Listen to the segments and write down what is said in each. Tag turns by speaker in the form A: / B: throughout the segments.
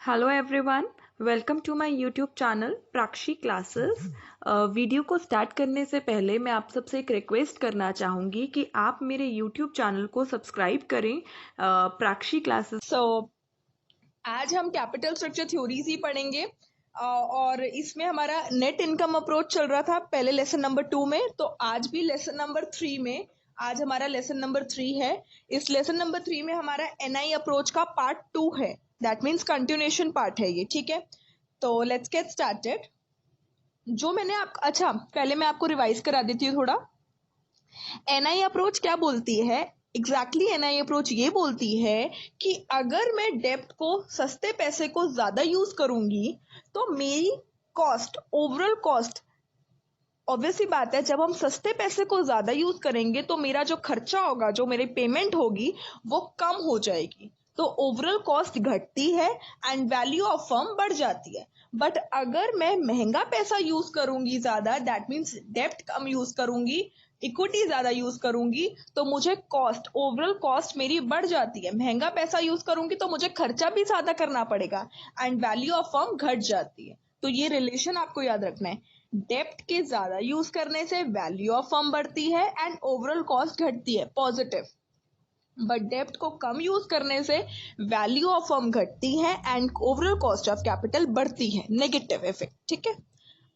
A: Hello everyone, welcome to my YouTube channel Prakshi classes. Video को start करने से पहले मैं आप सबसे एक रिक्वेस्ट करना चाहूँगी कि आप मेरे यूट्यूब चैनल को सब्सक्राइब करें, प्राक्षी क्लासेस।
B: आज हम कैपिटल स्ट्रक्चर थ्योरीज ही पढ़ेंगे और इसमें हमारा नेट इनकम अप्रोच चल रहा था पहले लेसन नंबर 2 में, तो आज भी लेसन नंबर 3 में, आज हमारा लेसन नंबर 3 है। इस लेसन नंबर 3 में हमारा एनआई अप्रोच का पार्ट 2 है, दैट मीन्स कंटिन्यूएशन पार्ट है ये, ठीक है। तो लेट्स गेट स्टार्टेड। जो मैंने पहले मैं आपको रिवाइज करा देती हूँ थोड़ा। एनआई अप्रोच क्या बोलती है एग्जैक्टली एनआई अप्रोच ये बोलती है कि अगर मैं डेप्ट को, सस्ते पैसे को ज्यादा यूज करूंगी तो मेरी कॉस्ट, ओवरऑल कॉस्ट, ऑब्वियस ही बात है, जब हम सस्ते पैसे को ज्यादा यूज करेंगे तो मेरा जो खर्चा होगा, जो मेरी पेमेंट होगी, वो कम हो जाएगी। तो ओवरऑल कॉस्ट घटती है एंड वैल्यू ऑफ फर्म बढ़ जाती है। बट अगर मैं महंगा पैसा यूज करूंगी ज्यादा, दैट मीन्स डेप्ट कम यूज करूंगी, इक्विटी ज्यादा यूज करूंगी, तो मुझे कॉस्ट, ओवरऑल कॉस्ट मेरी बढ़ जाती है। महंगा पैसा यूज करूंगी तो मुझे खर्चा भी ज्यादा करना पड़ेगा एंड वैल्यू ऑफ फर्म घट जाती है। तो ये रिलेशन आपको याद रखना है। डेप्ट के ज्यादा यूज करने से वैल्यू ऑफ फर्म बढ़ती है एंड ओवरऑल कॉस्ट घटती है, पॉजिटिव। बट डेप्ट को कम यूज करने से वैल्यू ऑफ फर्म घटती है and overall cost of capital बढ़ती है, नेगेटिव इफेक्ट, ठीक है।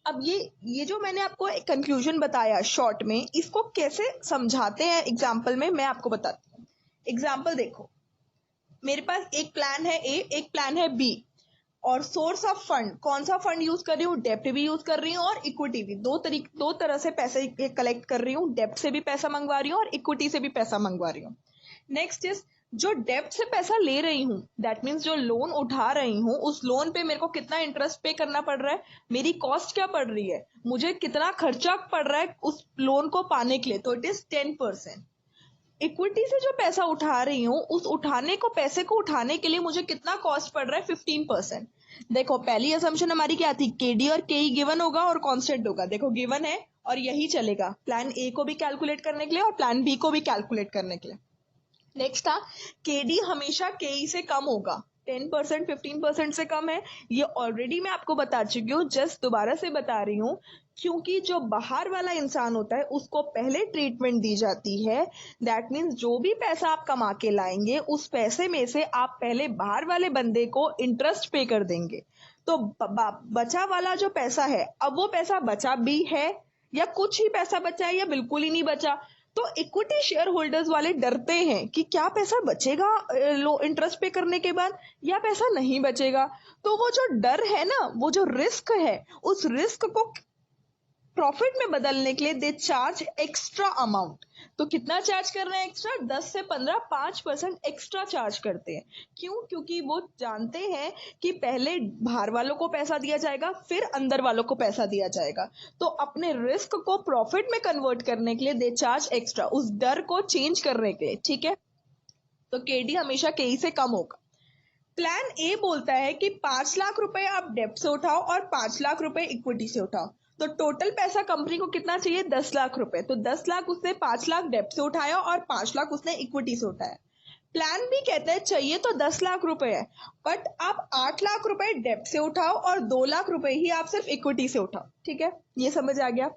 B: अब ये जो मैंने आपको एक कंक्लूजन बताया शॉर्ट में, इसको कैसे समझाते हैं एग्जाम्पल में, मैं आपको बताती हूँ। एग्जाम्पल देखो, मेरे पास एक प्लान है ए, एक प्लान है बी, और सोर्स ऑफ फंड, कौन सा फंड यूज कर रही हूँ, डेप्ट भी यूज कर रही हूँ और इक्विटी भी। दो तरह से पैसे कलेक्ट कर रही हूँ, डेप्ट से भी पैसा मंगवा रही हूँ और इक्विटी से भी पैसा मंगवा रही हूँ। नेक्स्ट इज, जो डेप्ट से पैसा ले रही हूँ, दैट मीन्स जो लोन उठा रही हूँ, उस लोन पे मेरे को कितना इंटरेस्ट पे करना पड़ रहा है, मेरी कॉस्ट क्या पड़ रही है, मुझे कितना खर्चा पड़ रहा है उस लोन को पाने के लिए, तो इट इज 10%। इक्विटी से जो पैसा उठा रही हूँ, उस पैसे को उठाने के लिए मुझे कितना कॉस्ट पड़ रहा है, 15%। देखो, पहली असम्पशन हमारी क्या थी, केडी और केई गिवन होगा और कांस्टेंट होगा। देखो गिवन है और यही चलेगा प्लान ए को भी कैलकुलेट करने के लिए और प्लान बी को भी कैलकुलेट करने के लिए। नेक्स्ट था, केडी हमेशा केई से कम होगा, 10% 15% से कम है, ये ऑलरेडी मैं आपको बता चुकी हूँ, जस्ट दोबारा से बता रही हूँ, क्योंकि जो बाहर वाला इंसान होता है उसको पहले ट्रीटमेंट दी जाती है। दैट मीन्स जो भी पैसा आप कमा के लाएंगे, उस पैसे में से आप पहले बाहर वाले बंदे को इंटरेस्ट पे कर देंगे। तो बचा वाला जो पैसा है, अब वो पैसा बचा भी है या कुछ ही पैसा बचा है या बिल्कुल ही नहीं बचा, तो इक्विटी शेयर होल्डर्स वाले डरते हैं कि क्या पैसा बचेगा लो इंटरेस्ट पे करने के बाद या पैसा नहीं बचेगा। तो वो जो डर है ना, वो जो रिस्क है, उस रिस्क को प्रॉफिट में बदलने के लिए दे चार्ज एक्स्ट्रा अमाउंट। तो कितना चार्ज कर रहे हैं एक्स्ट्रा, 10 से 15, 5% एक्स्ट्रा चार्ज करते हैं। क्यों? क्योंकि वो जानते हैं कि पहले बाहर वालों को पैसा दिया जाएगा, फिर अंदर वालों को पैसा दिया जाएगा। तो अपने रिस्क को प्रॉफिट में कन्वर्ट करने के लिए दे चार्ज एक्स्ट्रा, उस डर को चेंज करने के लिए, ठीक है। तो केडी हमेशा केई से कम होगा। प्लान ए बोलता है कि 5 लाख रुपए आप डेप्ट से उठाओ और 5 लाख रुपए इक्विटी से उठाओ। तो टोटल पैसा कंपनी को कितना चाहिए, 10 लाख रुपए। तो 10 लाख उसने 5 लाख डेप्ट से उठाया और 5 लाख उसने इक्विटी से उठाया। प्लान बी कहता है चाहिए तो 10 लाख रुपए है, बट आप 8 लाख रुपए डेप्ट से उठाओ और 2 लाख रुपए ही आप सिर्फ इक्विटी से उठाओ, ठीक है। ये समझ आ गया।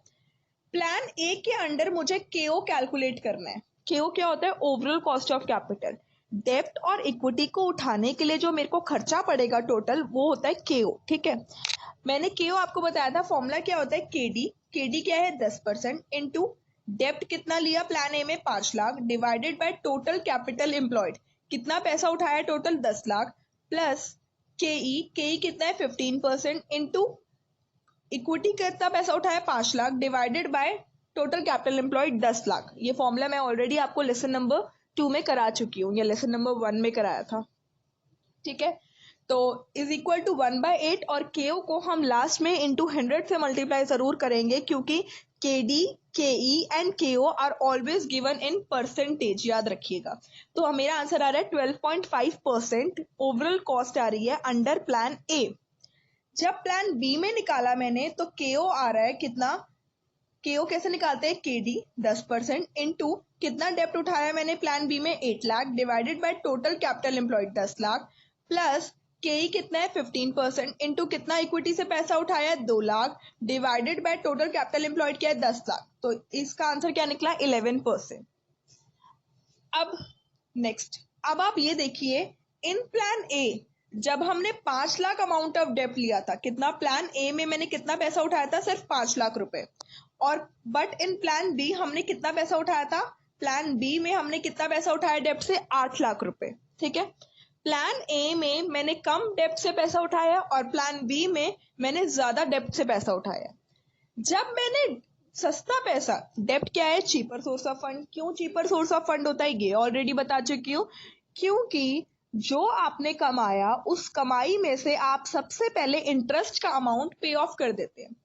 B: प्लान ए के अंडर मुझे केओ कैलकुलेट करना है। केओ क्या होता है, ओवरऑल कॉस्ट ऑफ कैपिटल। डेप्ट और इक्विटी को उठाने के लिए जो मेरे को खर्चा पड़ेगा टोटल, वो होता है केओ, ठीक है। मैंने केओ आपको बताया था, फॉर्मूला क्या होता है, केडी। केडी क्या है, 10% इनटू डेप्ट कितना लिया प्लान ए में, 5 lakh, divided by total capital employed, कितना पैसा उठाया टोटल, 10 लाख, प्लस केई, केई कितना है, 15%, इनटू इक्विटी कितना पैसा उठाया, 5 lakh, divided by total capital employed 10 lakh. ये फॉर्मूला मैं ऑलरेडी आपको लेसन नंबर 2 में करा चुकी हूँ, या लेसन नंबर 1 में कराया था, ठीक है। तो इज इक्वल टू 1/8, और केओ को हम लास्ट में इंटू 100 से मल्टीप्लाई जरूर करेंगे, क्योंकि KD, KE and KO are always given in percentage, याद रखिएगा। तो मेरा आंसर आ रहा है 12.5% ओवरऑल कॉस्ट आ रही है अंडर प्लान ए। जब प्लान बी में निकाला मैंने, तो केओ आ रहा है कितना, केओ कैसे निकालते हैं, केडी 10% इनटू कितना डेप्ट उठाया मैंने प्लान बी में, 8 lakh, divided by total capital employed 10 lakh, plus के कितना है 15% इंटू कितना इक्विटी से पैसा उठाया है 2 lakh divided by total capital employed किया है 10 लाख, तो इसका आंसर क्या निकला 11%। अब नेक्स्ट, अब आप ये देखिए इन प्लान ए जब हमने 5 लाख अमाउंट ऑफ डेप्ट लिया था, कितना प्लान ए में मैंने कितना पैसा उठाया था सिर्फ 5 लाख रुपए, और बट इन प्लान बी हमने कितना पैसा उठाया था, प्लान बी में हमने कितना पैसा उठाया डेप्ट से 8 लाख रुपए, ठीक है। प्लान ए में मैंने कम डेप्ट से पैसा उठाया और प्लान बी में मैंने ज्यादा डेप्ट से पैसा उठाया। जब मैंने सस्ता पैसा, डेप्ट क्या है चीपर सोर्स ऑफ फंड, क्यों चीपर सोर्स ऑफ फंड होता है ये ऑलरेडी बता चुकी हूँ, क्योंकि जो आपने कमाया उस कमाई में से आप सबसे पहले इंटरेस्ट का अमाउंट पे ऑफ कर देते हैं।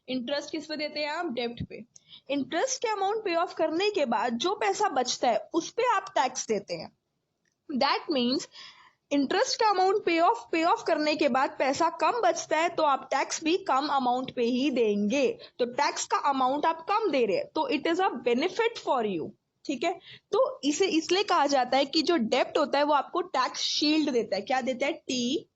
B: इंटरेस्ट किस पे देते हैं आप, डेप्ट पे। इंटरेस्ट के अमाउंट पे ऑफ करने के बाद जो पैसा बचता है उस पे आप टैक्स देते हैं। दैट मीन्स इंटरेस्ट का अमाउंट पे ऑफ करने के बाद पैसा कम बचता है तो आप टैक्स भी कम अमाउंट पे ही देंगे, तो टैक्स का अमाउंट आप कम दे रहे हैं, तो it is a benefit for you, ठीक है। तो इसे इसलिए कहा जाता है कि जो डेप्ट होता है वो आपको टैक्स शील्ड देता है। क्या देता है, TAXSHIELD,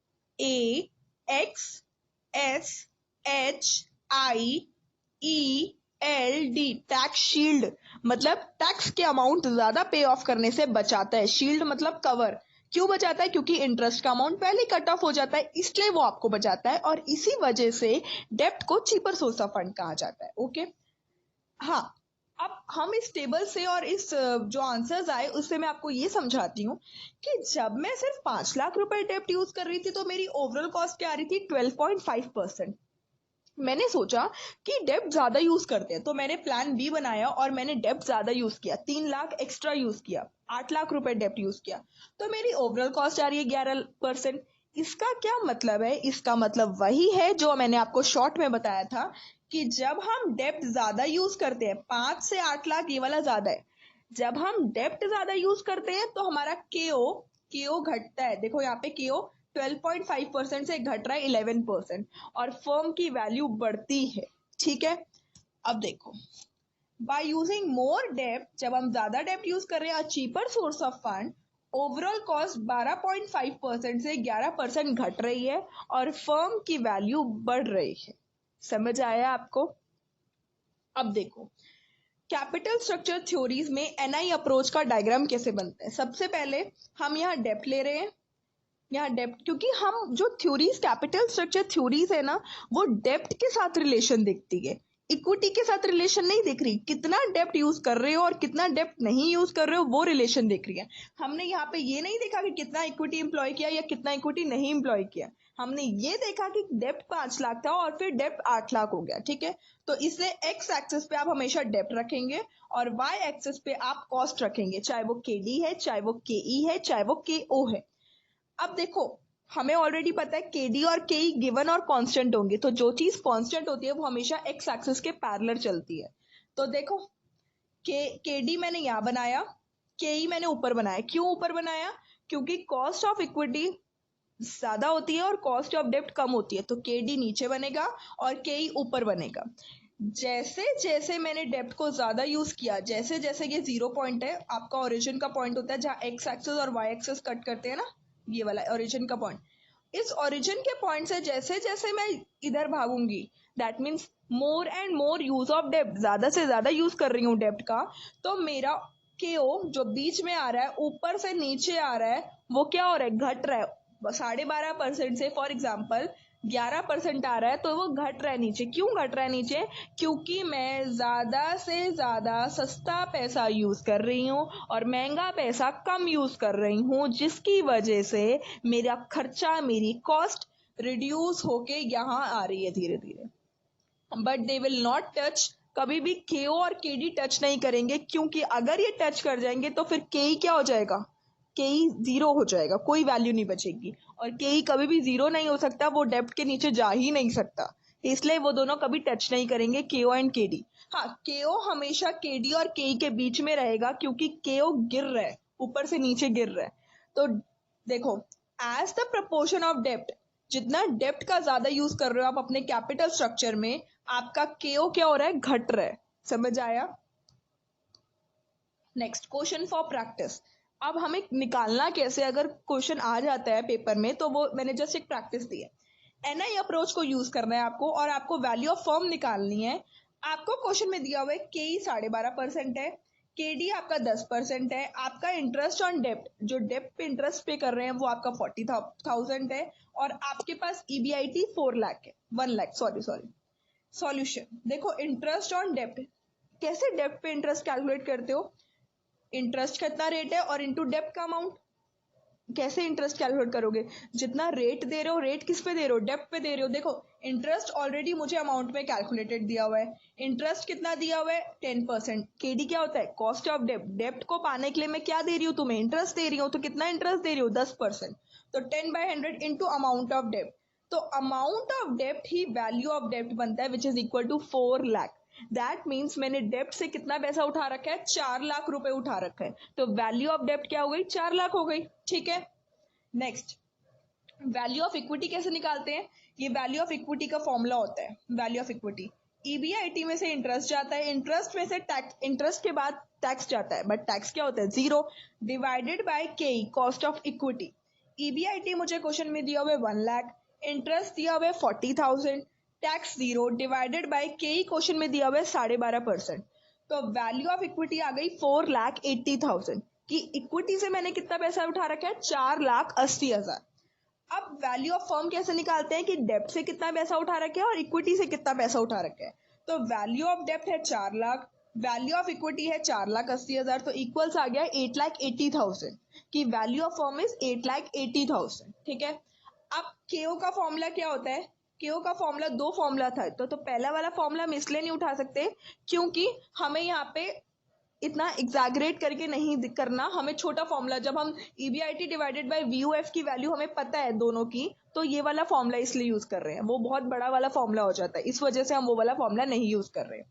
B: टैक्स शील्ड मतलब टैक्स के अमाउंट ज्यादा पे ऑफ करने से बचाता है। शील्ड मतलब कवर, क्यों बचाता है, क्योंकि इंटरेस्ट का अमाउंट पहले कट ऑफ हो जाता है इसलिए वो आपको बचाता है, और इसी वजह से डेप्ट को चीपर सोर्स ऑफ फंड कहा जाता है। ओके, हाँ, अब हम इस टेबल से और इस जो आंसर्स आए उससे मैं आपको ये समझाती हूँ कि जब मैं सिर्फ 5 लाख रुपए डेप्ट यूज कर रही थी तो मेरी ओवरऑल कॉस्ट क्या आ रही थी 12.5%। मैंने सोचा कि डेप्ट ज्यादा यूज करते हैं तो मैंने प्लान बी बनाया और मैंने डेप्ट ज्यादा यूज किया, 3 लाख एक्स्ट्रा यूज किया, 8 लाख रुपए डेप्ट यूज किया, तो मेरी ओवरऑल कॉस्ट आ रही है 11%। इसका क्या मतलब है, इसका मतलब वही है जो मैंने आपको शॉर्ट में बताया था कि जब हम डेप्ट ज्यादा यूज करते हैं, 5 से 8 लाख ये वाला ज्यादा है, जब हम डेप्ट ज्यादा यूज करते हैं तो हमारा केओ घटता है। देखो यहाँ पे केओ 12.5% से घट रहा है 11% और फर्म की वैल्यू बढ़ती है, ठीक है। अब देखो, बाय यूजिंग मोर डेप्ट, जब हम ज्यादा डेप्ट यूज कर रहे हैं, cheaper source of fund, overall cost 12.5% से 11% घट रही है और फर्म की वैल्यू बढ़ रही है। समझ आया आपको? अब देखो, कैपिटल स्ट्रक्चर थ्योरीज में एनआई अप्रोच का डायग्राम कैसे बनता है। सबसे पहले हम यहाँ डेप्ट ले रहे हैं, यहाँ डेप्ट, क्योंकि हम जो थ्योरीज कैपिटल स्ट्रक्चर थ्योरीज है ना वो डेप्ट के साथ रिलेशन दिखती है, इक्विटी के साथ रिलेशन नहीं दिख रही। कितना डेप्ट यूज कर रहे हो और कितना डेप्ट नहीं यूज कर रहे हो वो रिलेशन दिख रही है। हमने यहाँ पे ये नहीं देखा कि कितना इक्विटी एम्प्लॉय किया या कितना इक्विटी नहीं एम्प्लॉय किया, हमने ये देखा कि डेप्ट 5 लाख था और फिर डेप्ट 8 लाख हो गया, ठीक है। तो इसलिए एक्स एक्सिस पे आप हमेशा डेप्ट रखेंगे और वाई एक्सिस पे आप कॉस्ट रखेंगे, चाहे वो केडी है, चाहे वो केई है, चाहे वो केओ है। अब देखो, हमें ऑलरेडी पता है केडी और केई गिवन और कांस्टेंट होंगे, तो जो चीज कांस्टेंट होती है वो हमेशा एक्स एक्सिस के पैरेलल चलती है। तो देखो, केडी मैंने यहाँ बनाया, केई मैंने ऊपर बनाया। क्यों ऊपर बनाया, क्योंकि कॉस्ट ऑफ इक्विटी ज्यादा होती है और कॉस्ट ऑफ डेप्ट कम होती है, तो केडी नीचे बनेगा और केई ऊपर बनेगा। जैसे जैसे मैंने डेप्ट को ज्यादा यूज किया, जैसे जैसे ये 0 पॉइंट है, आपका ओरिजिन का पॉइंट होता है जहां एक्स एक्सिस और वाई एक्सिस कट करते हैं ना, ये वाला ओरिजिन का पॉइंट। इस ओरिजिन के पॉइंट से जैसे जैसे मैं इधर भागूंगी, that means more and more use of डेप्ट, ज्यादा से ज्यादा यूज कर रही हूँ डेप्ट का, तो मेरा केओ जो बीच में आ रहा है, ऊपर से नीचे आ रहा है, वो क्या हो रहा है, घट रहा है। 12.5% से फॉर एग्जाम्पल 11% आ रहा है तो वो घट रहा है नीचे। क्यों घट रहा है नीचे, क्योंकि मैं ज्यादा से ज्यादा सस्ता पैसा यूज कर रही हूँ और महंगा पैसा कम यूज कर रही हूँ, जिसकी वजह से मेरा खर्चा, मेरी कॉस्ट रिड्यूस होके यहाँ आ रही है धीरे धीरे। But they will not touch, कभी भी केओ और केडी टच नहीं करेंगे, क्योंकि अगर ये टच कर जाएंगे तो फिर केई क्या हो जाएगा, केई 0 हो जाएगा, कोई वैल्यू नहीं बचेगी। और केई कभी भी 0 नहीं हो सकता, वो डेप्ट के नीचे जा ही नहीं सकता, इसलिए वो दोनों कभी टच नहीं करेंगे, केओ एंड केडी। हाँ, केओ हमेशा केडी और केई के बीच में रहेगा, क्योंकि केओ गिर रहा है, ऊपर से नीचे गिर रहा है। तो देखो, एज द प्रपोर्शन ऑफ डेप्ट, जितना डेप्ट का ज्यादा यूज कर रहे हो आप अपने कैपिटल स्ट्रक्चर में, आपका केओ क्या हो रहा है, घट रहा है। समझ आया? Next question for practice. अब हमें निकालना कैसे, अगर क्वेश्चन आ जाता है पेपर में, तो वो मैंने जस्ट एक प्रैक्टिस दी है। एनआई अप्रोच को यूज करना है आपको, और आपको वैल्यू ऑफ फर्म निकालनी है। आपको क्वेश्चन में दिया हुआ है के 12.5% है, केडी आपका 10% है, आपका इंटरेस्ट ऑन डेप्ट, जो डेप्ट पे इंटरेस्ट पे कर रहे हैं वो आपका 40,000 है, और आपके पास ईबीआईटी 4 लाख है, 1 लाख, सॉरी। सॉल्यूशन देखो, इंटरेस्ट ऑन डेप्ट, कैसे डेप्ट पे इंटरेस्ट कैलकुलेट करते हो, इंटरेस्ट कितना रेट है और इनटू डेप्ट का अमाउंट। कैसे इंटरेस्ट कैलकुलेट करोगे, जितना रेट दे रहे हो, रेट किस पे दे रहे हो, डेप्ट पे दे रहे हो। देखो इंटरेस्ट ऑलरेडी मुझे अमाउंट में कैलकुलेटेड दिया हुआ है, इंटरेस्ट कितना दिया हुआ है 10%। केडी क्या होता है, कॉस्ट ऑफ डेप्ट, डेप्ट को पाने के लिए मैं क्या दे रही हूँ, तुम्हें इंटरेस्ट दे रही हूँ, तो कितना इंटरेस्ट दे रही हूँ 10%, तो 10/100 इंटू अमाउंट ऑफ डेप्ट, तो अमाउंट ऑफ डेप्ट ही वैल्यू ऑफ डेप्ट बनता है, which is equal to 4 lakh. That means मैंने डेप्ट से कितना पैसा उठा रखा है, 4 लाख रुपए उठा रखा है, तो वैल्यू ऑफ डेप्ट क्या हो गई, 4 लाख हो गई। ठीक है, नेक्स्ट, वैल्यू ऑफ इक्विटी कैसे निकालते हैं, ये वैल्यू ऑफ इक्विटी का फॉर्मूला होता है। वैल्यू ऑफ इक्विटी, ईबीआईटी में से इंटरेस्ट जाता है, इंटरेस्ट में से टैक्स, इंटरेस्ट के बाद टैक्स जाता है, बट टैक्स क्या होता है 0, डिवाइडेड बाय के कॉस्ट ऑफ इक्विटी। ईबीआईटी मुझे क्वेश्चन में दिया हुआ है 1 लाख, इंटरेस्ट दिया हुआ है 40,000, टैक्स 0, डिवाइडेड बाय के क्वेश्चन में दिया हुआ है 12.5%, तो वैल्यू ऑफ इक्विटी आ गई 4,80,000 कि इक्विटी से मैंने कितना पैसा उठा रखा है, 4,80,000। अब वैल्यू ऑफ फर्म कैसे निकालते हैं कि डेप्ट से कितना पैसा उठा रखा है और इक्विटी से कितना पैसा उठा रखा है, तो वैल्यू ऑफ डेप्ट है 4 लाख, वैल्यू ऑफ इक्विटी है 4,80,000, तो इक्वल्स आ गया 8,80,000 कि वैल्यू ऑफ फर्म इज 8,80,000। ठीक है, अब केओ का फॉर्मूला क्या होता है, केओ का फॉर्मूला 2 फॉर्मूला था, तो पहला वाला फॉर्मूला हम इसलिए नहीं उठा सकते क्योंकि हमें यहाँ पे इतना एग्जैगरेट करके नहीं करना, हमें छोटा फॉर्मूला, जब हम ईबीआईटी डिवाइडेड बाय वीयूएफ की वैल्यू हमें पता है दोनों की, तो ये वाला फॉर्मूला इसलिए यूज कर रहे हैं, वो बहुत बड़ा वाला फॉर्मूला हो जाता है, इस वजह से हम वो वाला फॉर्मूला नहीं यूज कर रहे हैं।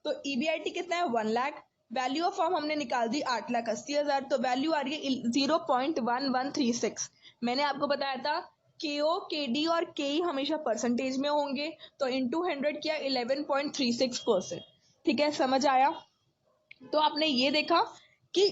B: तो ईबीआईटी कितना है 1 लाख, वैल्यू ऑफ फर्म हमने निकाल दी 8,80,000, तो वैल्यू आ रही है 0.1136। मैंने आपको बताया था केओ, केडी और केई हमेशा परसेंटेज में होंगे, तो इंटू 100 किया 11.36%। ठीक है, समझ आया। तो आपने ये देखा कि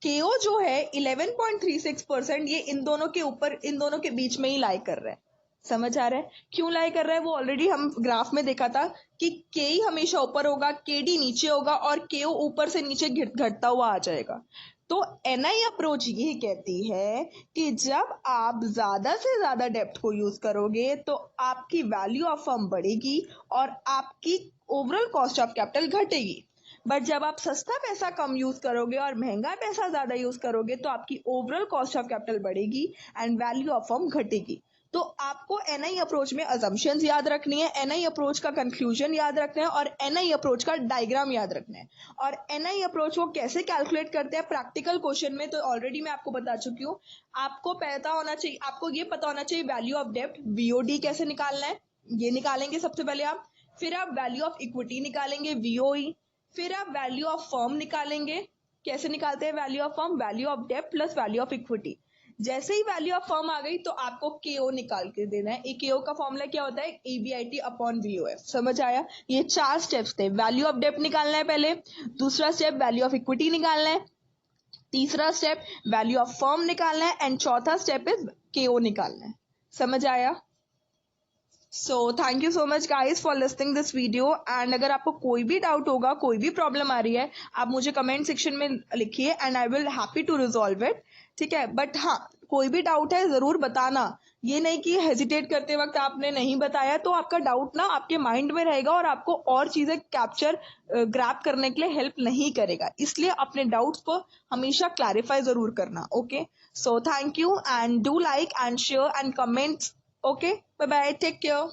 B: केओ जो है 11.36%, ये इन दोनों के ऊपर, इन दोनों के बीच में ही लाई कर रहा है। समझ आ रहा है क्यों लाई कर रहा है, वो ऑलरेडी हम ग्राफ में देखा था कि केई हमेशा ऊपर होगा, केडी नीचे होगा, और केओ ऊपर से नीचे घटता हुआ आ जाएगा। तो एनआई अप्रोच ये कहती है कि जब आप ज्यादा से ज्यादा डेप्थ को यूज करोगे तो आपकी वैल्यू ऑफ फर्म बढ़ेगी और आपकी ओवरऑल कॉस्ट ऑफ कैपिटल घटेगी, बट जब आप सस्ता पैसा कम यूज करोगे और महंगा पैसा ज्यादा यूज करोगे तो आपकी ओवरऑल कॉस्ट ऑफ कैपिटल बढ़ेगी एंड वैल्यू ऑफ फर्म घटेगी। तो आपको एनआई अप्रोच में अजम्पशंस याद रखनी है, एनआई अप्रोच का कंक्लूजन याद रखना है, और एनआई अप्रोच का डायग्राम याद रखना है। और एनआई अप्रोच को कैसे कैलकुलेट करते हैं प्रैक्टिकल क्वेश्चन में, तो ऑलरेडी मैं आपको बता चुकी हूँ। आपको पता होना चाहिए, आपको ये पता होना चाहिए वैल्यू ऑफ डेप्ट, वीओडी कैसे निकालना है, ये निकालेंगे सबसे पहले आप, फिर आप वैल्यू ऑफ इक्विटी निकालेंगे वीओई, फिर आप वैल्यू ऑफ फर्म निकालेंगे। कैसे निकालते हैं value of firm, value of डेप्ट प्लस वैल्यू ऑफ इक्विटी। जैसे ही वैल्यू ऑफ फर्म आ गई तो आपको केओ निकाल के देना है। केओ का फॉर्मूला क्या होता है, ईबीआईटी अपॉन वीओएफ। समझ आया, ये 4 स्टेप्स थे। वैल्यू ऑफ डेप्ट निकालना है पहले, दूसरा स्टेप वैल्यू ऑफ इक्विटी निकालना है, तीसरा स्टेप वैल्यू ऑफ फर्म निकालना है, एंड चौथा स्टेप इज केओ निकालना है। समझ आया। So thank you so much guys for listening this video, and अगर आपको कोई भी डाउट होगा, कोई भी प्रॉब्लम आ रही है, आप मुझे कमेंट सेक्शन में लिखिए and I will happy to resolve it. ठीक है, बट हाँ, कोई भी डाउट है जरूर बताना, ये नहीं कि हेजिटेट करते वक्त आपने नहीं बताया तो आपका डाउट ना आपके माइंड में रहेगा और आपको और चीजें कैप्चर ग्रैब करने के लिए हेल्प नहीं करेगा, इसलिए अपने डाउट्स को हमेशा क्लैरिफाई जरूर करना। Okay, so thank you and do like and share and comments. Okay, bye bye, take care.